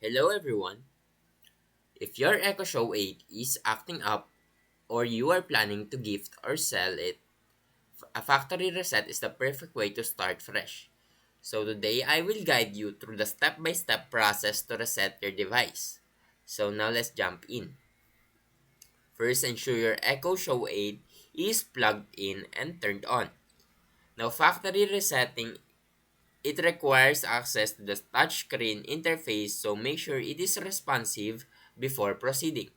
Hello everyone. If your Echo Show 8 is acting up or you are planning to gift or sell it, a factory reset is the perfect way to start fresh. So today I will guide you through the step-by-step process to reset your device. So now let's jump in. First, ensure your Echo Show 8 is plugged in and turned on. Now factory resetting, it requires access to the touchscreen interface, so make sure it is responsive before proceeding.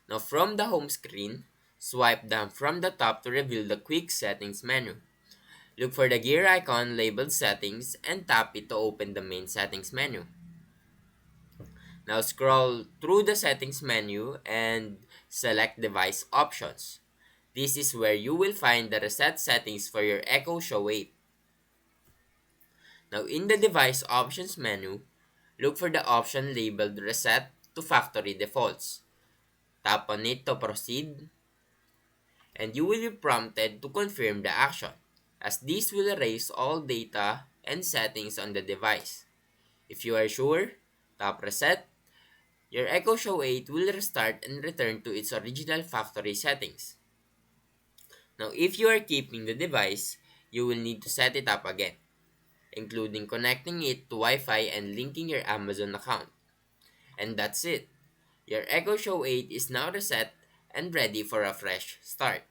Now from the home screen, swipe down from the top to reveal the quick settings menu. Look for the gear icon labeled settings and tap it to open the main settings menu. Now scroll through the settings menu and select device options. This is where you will find the reset settings for your Echo Show 8. Now in the device options menu, look for the option labeled reset to factory defaults. Tap on it to proceed and you will be prompted to confirm the action, as this will erase all data and settings on the device. If you are sure, tap reset. Your Echo Show 8 will restart and return to its original factory settings. Now, if you are keeping the device, you will need to set it up again, including connecting it to Wi-Fi and linking your Amazon account. And that's it. Your Echo Show 8 is now reset and ready for a fresh start.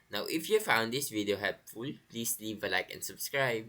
Now, if you found this video helpful, please leave a like and subscribe.